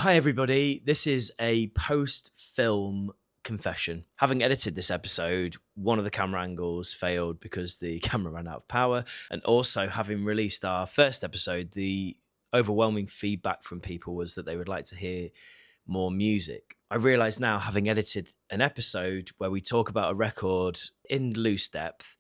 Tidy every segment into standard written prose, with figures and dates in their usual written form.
Hi everybody, this is a post-film confession. Having edited this episode, one of the camera angles failed because the camera ran out of power, and also having released our first episode, the overwhelming feedback from people was that they would like to hear more music. I realise now, having edited an episode where we talk about a record in loose depth,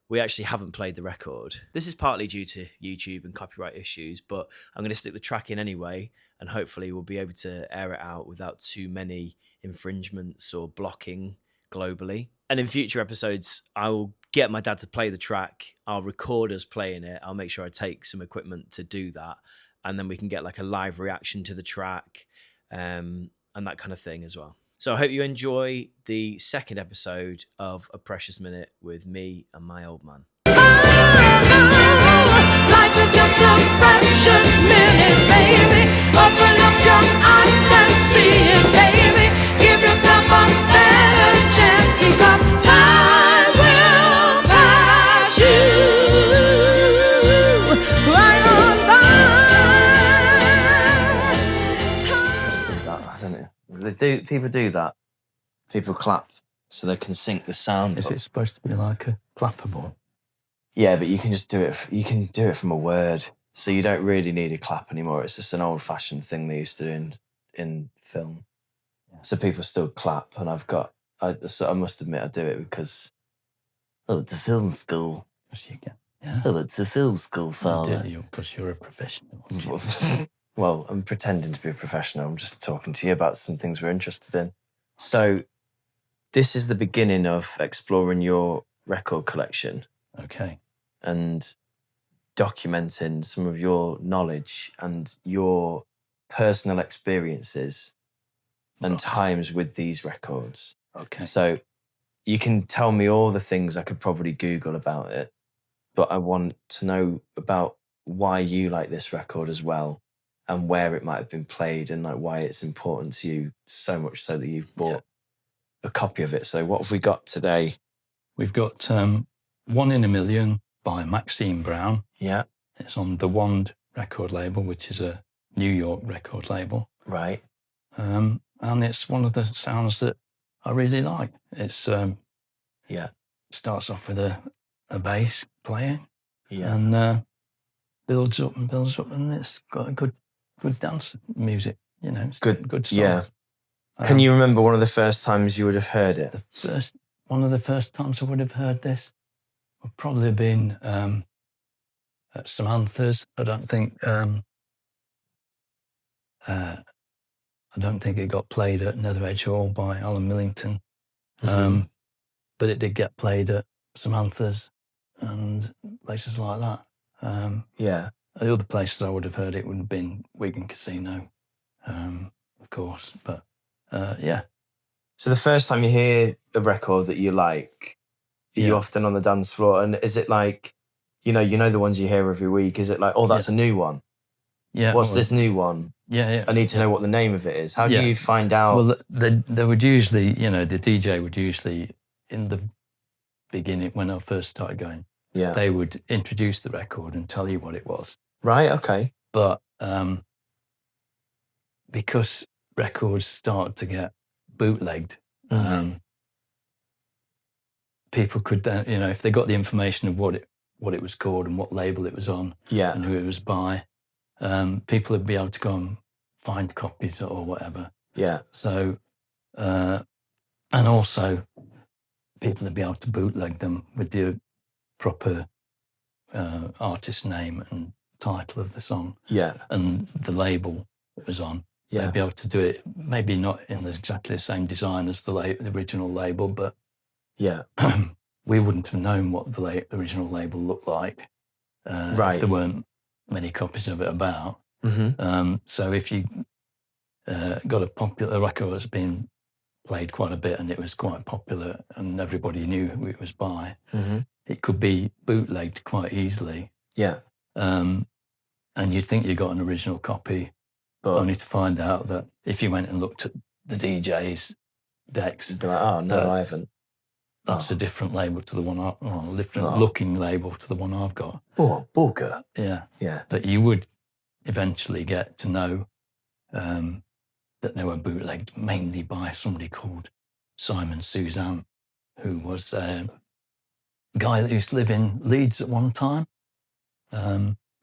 we actually haven't played the record. This is partly due to YouTube and copyright issues, but I'm going to stick the track in anyway, and hopefully we'll be able to air it out without too many infringements or blocking globally. And in future episodes, I'll get my dad to play the track. I'll record us playing it. I'll make sure I take some equipment to do that, and then we can get like a live reaction to the track and that kind of thing as well. So I hope you enjoy the second episode of A Precious Minute with me and my old man. Life is just a precious minute, baby. Open up your eyes and see it, baby. Give yourself a better chance, because time will pass you right on by. I don't know. People do that. People clap so they can sync the sound. Is it supposed to be like a clapperboard? Yeah, but you can just do it. You can do it from a word, so you don't really need a clap anymore. It's just an old-fashioned thing they used to do in film. Yeah. So people still clap, and I must admit I do it because it's a film school. Yeah. It's a film school, father. Because you're a professional. Well, I'm pretending to be a professional. I'm just talking to you about some things we're interested in. So this is the beginning of exploring your record collection. Okay. And documenting some of your knowledge and your personal experiences and times with these records. Okay. So you can tell me all the things I could probably Google about it, but I want to know about why you like this record as well, and where it might have been played, and like why it's important to you so much so that you've bought a copy of it. So what have we got today? We've got One in a Million by Maxine Brown. Yeah. It's on the Wand record label, which is a New York record label. Right. And it's one of the sounds that I really like. It's starts off with a bass playing. Yeah. And builds up, and it's got a good dance music, it's good song. Yeah. Can you remember one of the first times you would have heard it? One of the first times I would have heard this would probably have been at Samantha's. I don't think it got played at Netheredge Hall by Alan Millington, but it did get played at Samantha's and places like that. The other places I would have heard it would have been Wigan Casino, of course. But yeah. So the first time you hear a record that you like, are you often on the dance floor? And is it like, you know the ones you hear every week? Is it like, oh, that's a new one? Yeah. What's this new one? Yeah. I need to know what the name of it is. How do you find out? Well, they would usually, the DJ would usually, in the beginning, when I first started going, they would introduce the record and tell you what it was. Right, okay. But because records started to get bootlegged, people could then, if they got the information of what it was called and what label it was on, and who it was by, people would be able to go and find copies or whatever. Yeah. So, and also people would be able to bootleg them with the proper artist name and title of the song, and the label it was on. They'd be able to do it, maybe not in exactly the same design as the original label, but we wouldn't have known what the original label looked like if there weren't many copies of it about. So if you got a popular record that's been played quite a bit and it was quite popular and everybody knew who it was by, it could be bootlegged quite easily. Yeah. And you'd think you got an original copy, but only to find out that if you went and looked at the DJ's decks, you'd be like, oh, no, I haven't. That's a different label to the one a different looking label to the one I've got. Oh, bugger. Yeah. Yeah. But you would eventually get to know that they were bootlegged mainly by somebody called Simon Suzanne, who was a guy that used to live in Leeds at one time.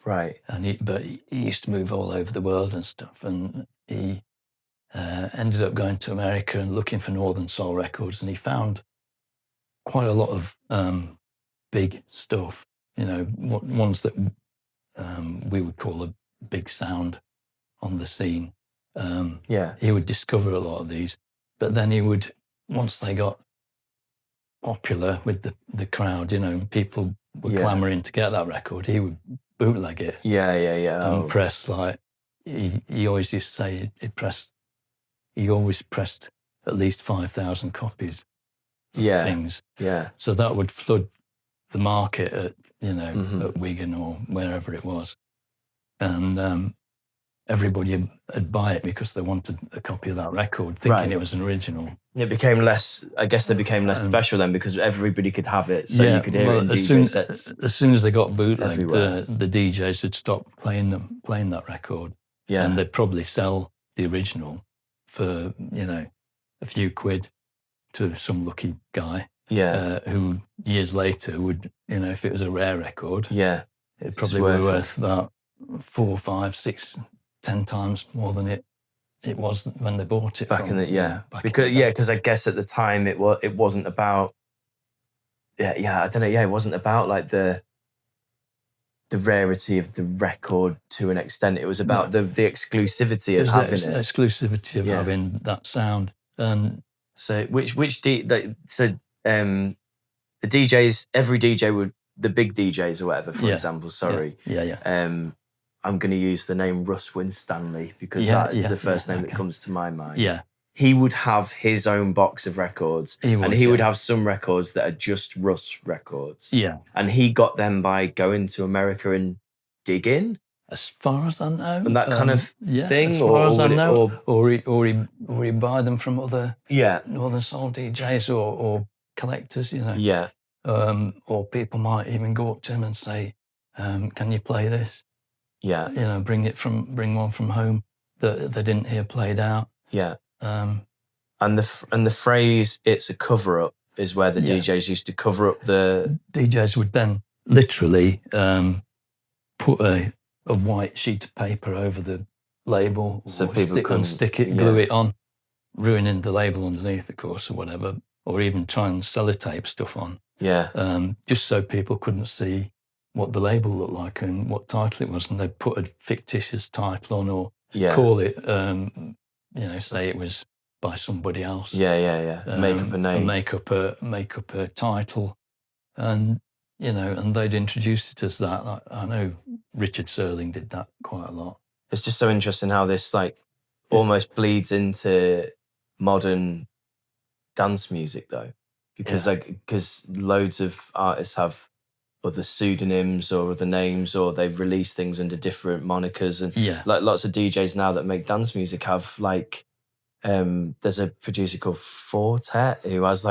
Right. But he used to move all over the world and stuff. And he ended up going to America and looking for Northern Soul records, and he found quite a lot of big stuff, ones that we would call a big sound on the scene. He would discover a lot of these, but then he would, once they got popular with the crowd, people were clamoring to get that record, he would bootleg it. And press, like, he always used to say he always pressed at least 5,000 copies of things. So that would flood the market at, at Wigan or wherever it was. And everybody would buy it because they wanted a copy of that record, thinking it was an original. It became less, I guess they became less special then because everybody could have it, so you could hear it in DJ sets. As soon as they got bootlegged, the DJs would stop playing that record. And they'd probably sell the original for, a few quid to some lucky guy. Who years later would, if it was a rare record, it'd probably be worth about 4, 5, 6, 10 times more than it was when they bought it. Because I guess at the time it wasn't about I don't know, it wasn't about like the rarity of the record to an extent. It was about the exclusivity of having it. Exclusivity of having that sound. And so the DJs, every DJ would, the big DJs or whatever, for example, I'm going to use the name Russ Winstanley because that is the first name that comes to my mind. He would have his own box of records, he would have some records that are just Russ records. And he got them by going to America and digging. As far as I know, and that kind of thing, as far as I know, or he buy them from other Northern Soul DJs or collectors, or people might even go up to him and say, "Can you play this?" Bring one from home that they didn't hear played out. And the phrase "it's a cover up" is where the DJs used to cover up the DJs would then literally put a white sheet of paper over the label, so people couldn't stick it, glue it on, ruining the label underneath, of course, or whatever, or even try and sellotape stuff on. Just so people couldn't see what the label looked like and what title it was, and they'd put a fictitious title on or call it, say it was by somebody else. Make up a name, make up a title, and and they'd introduce it as that. Like, I know Richard Serling did that quite a lot. It's just so interesting how this almost bleeds into modern dance music though, because loads of artists have other pseudonyms or other names, or they've released things under different monikers, and like lots of DJs now that make dance music have there's a producer called Fortet who has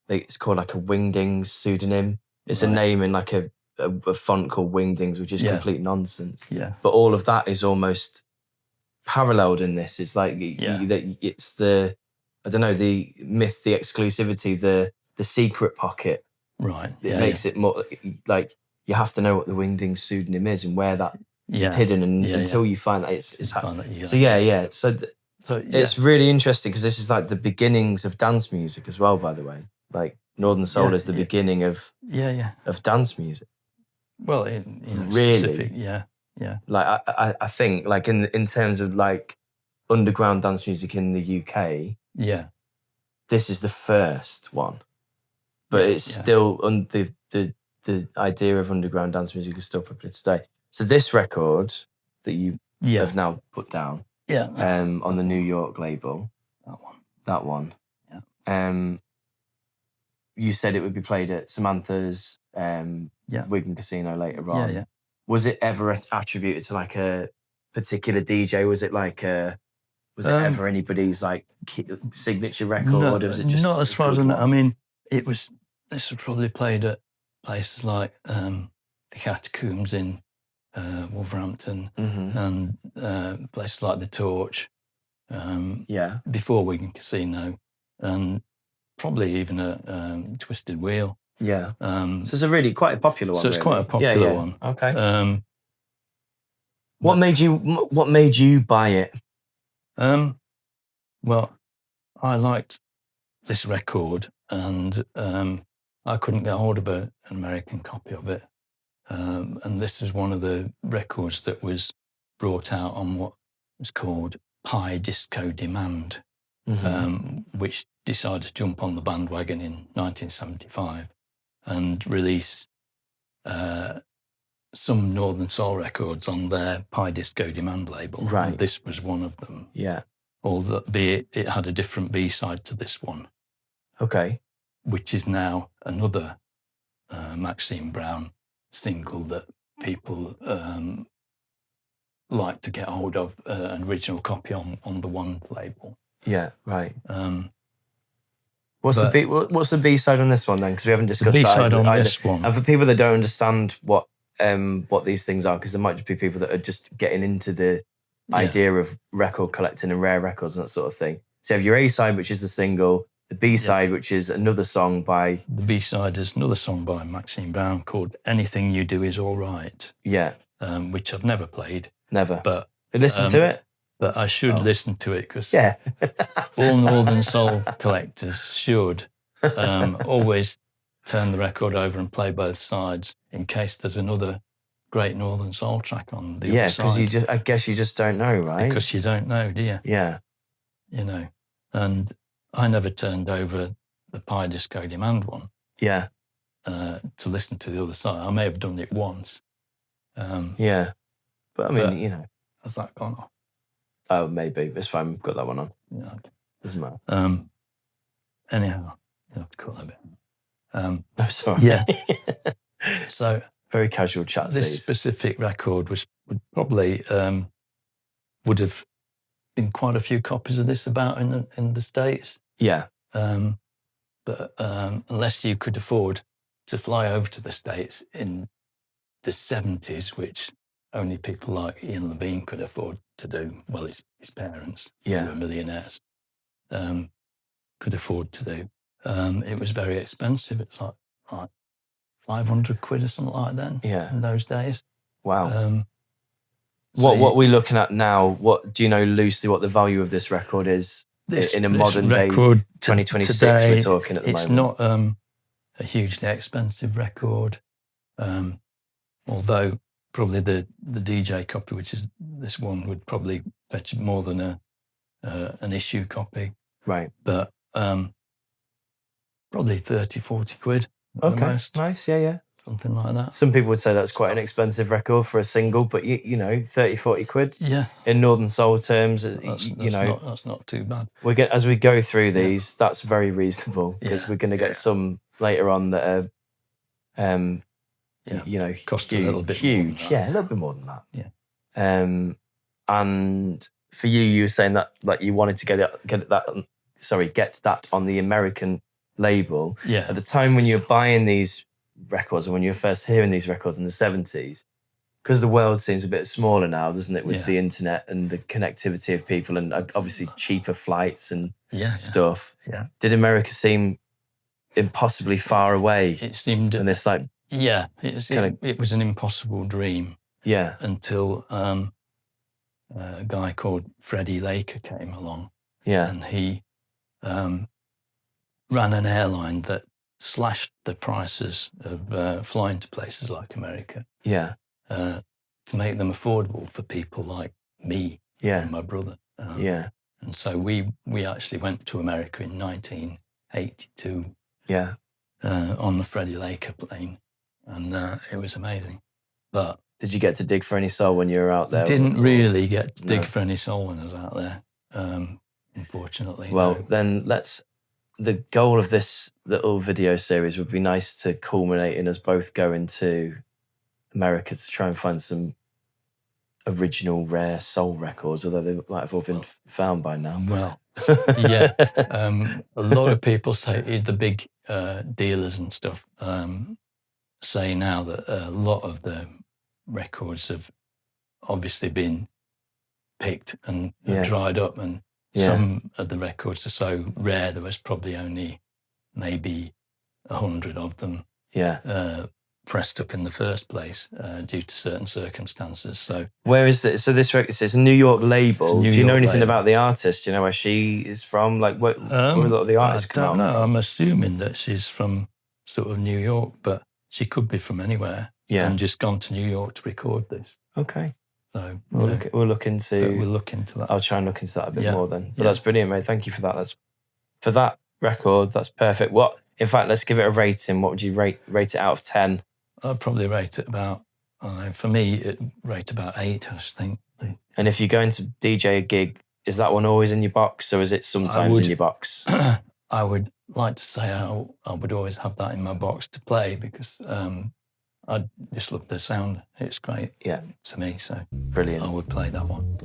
it's called a Wingdings pseudonym. It's a name in a font called Wingdings, which is complete nonsense. But all of that is almost paralleled in this. It's it's the, I don't know, the myth, the exclusivity, the secret pocket. Right. It makes it more you have to know what the Wingdings pseudonym is and where that is hidden, and until you find that it's So it's really interesting because this is the beginnings of dance music as well, by the way. Northern Soul is the beginning of dance music. Well, really, specific, I think in terms of underground dance music in the UK, this is the first one, but it's still the idea of underground dance music is still popular today. So this record that you have now put down, on the New York label, that one, you said it would be played at Samantha's Wigan Casino later on. Was it ever attributed to a particular DJ? Was it was it ever anybody's signature record? No, or was it just not as far as I know. I mean, this was probably played at places like the Catacombs in Wolverhampton, and places like the Torch, Yeah. before Wigan Casino, and probably even a Twisted Wheel. Yeah. So it's a really quite a popular one. So it's really. quite a popular one. Okay. What made you buy it? Well, I liked this record, and I couldn't get hold of an American copy of it. And this is one of the records that was brought out on what was called Pi Disco Demand, which decided to jump on the bandwagon in 1975 and release some Northern Soul records on their Pi Disco Demand label. Right. And this was one of them. Yeah. Albeit it had a different B-side to this one. Okay. Which is now another Maxine Brown single that people like to get hold of, an original copy on the One label. Yeah, right. What's the B-side on this one then? Because we haven't discussed the B-side that on either. this one. And for people that don't understand what these things are, because there might just be people that are just getting into the idea of record collecting and rare records and that sort of thing. So you have your A-side, which is the single, the B-side, which is another song by... The B-side is another song by Maxine Brown called Anything You Do Is All Right. Yeah. Which I've never played. Never. But listen to it? But I should listen to it, because all Northern Soul collectors should always turn the record over and play both sides in case there's another great Northern Soul track on the other side. Yeah, because I guess you just don't know, right? Because you don't know, do you? Yeah. You know, and I never turned over the Pi Disco Demand one. Yeah. To listen to the other side. I may have done it once. Yeah. But I mean, you know. Has that gone off? Oh, maybe. It's fine. We've got that one on. Yeah. Okay. Doesn't matter. Anyhow, you have to cut that a bit. I'm sorry. Yeah. So very casual chat. This specific record would probably would have been quite a few copies of this about in the States. Yeah. But unless you could afford to fly over to the States in the 70s, which only people like Ian Levine could afford to do, well, his parents, who were millionaires, could afford to do. It was very expensive. It's like 500 quid or something like that in those days. Wow. What are we looking at now? What do you know loosely what the value of this record is in a modern day 2026 today, we're talking at the moment? It's not a hugely expensive record, although probably the DJ copy, which is this one, would probably fetch more than an issue copy. Right. But probably 30, 40 quid. Okay, nice, yeah. Something like that. Some people would say that's quite an expensive record for a single, but you know, 30, 40 quid. Yeah. In Northern Soul terms, that's not too bad. As we go through these, that's very reasonable, because we're going to get some later on that are, you know, cost a little bit huge. More than that. Yeah, a little bit more than that. Yeah. And for you were saying that like you wanted to get that on the American label. Yeah. At the time when you're buying these records and when you're first hearing these records in the 70s, because the world seems a bit smaller now, doesn't it, with the internet and the connectivity of people and obviously cheaper flights and stuff. Yeah. Did America seem impossibly far away? It seemed. And it's like... Yeah, it was an impossible dream. Yeah. Until a guy called Freddie Laker came along. Yeah. And he ran an airline that slashed the prices of flying to places like America. Yeah. To make them affordable for people like me and my brother. Yeah. And so we actually went to America in 1982. Yeah. On the Freddie Laker plane. And it was amazing. But did you get to dig for any soul when you were out there? Didn't really get to dig for any soul when I was out there, unfortunately. Well, then the goal of this little video series would be nice to culminate in us both going to America to try and find some original rare soul records, although they might have all been found by now. Well, yeah. A lot of people say, the big dealers and stuff, say now that a lot of the records have obviously been picked and dried up, and Some of the records are so rare, there was probably only maybe 100 of them pressed up in the first place due to certain circumstances. So where is it? So this record, it's a New York label. New Do you know York anything label. about the artist? Do you know where she is from? Like, where a lot of the artists I come don't out know. from? I'm assuming that she's from sort of New York, but she could be from anywhere. Yeah. And just gone to New York to record this. Okay. So We'll look into that. I'll try and look into that a bit more then. But Yeah. that's brilliant, mate. Thank you for that. For that record, that's perfect. In fact, let's give it a rating. What would you rate it out of 10? I'd probably rate it about, for me, it rate about 8, I think. And if you're going to DJ a gig, is that one always in your box, or is it sometimes in your box? I would like to say I would always have that in my box to play because I just love the sound. It's great to me, so brilliant. I would play that one.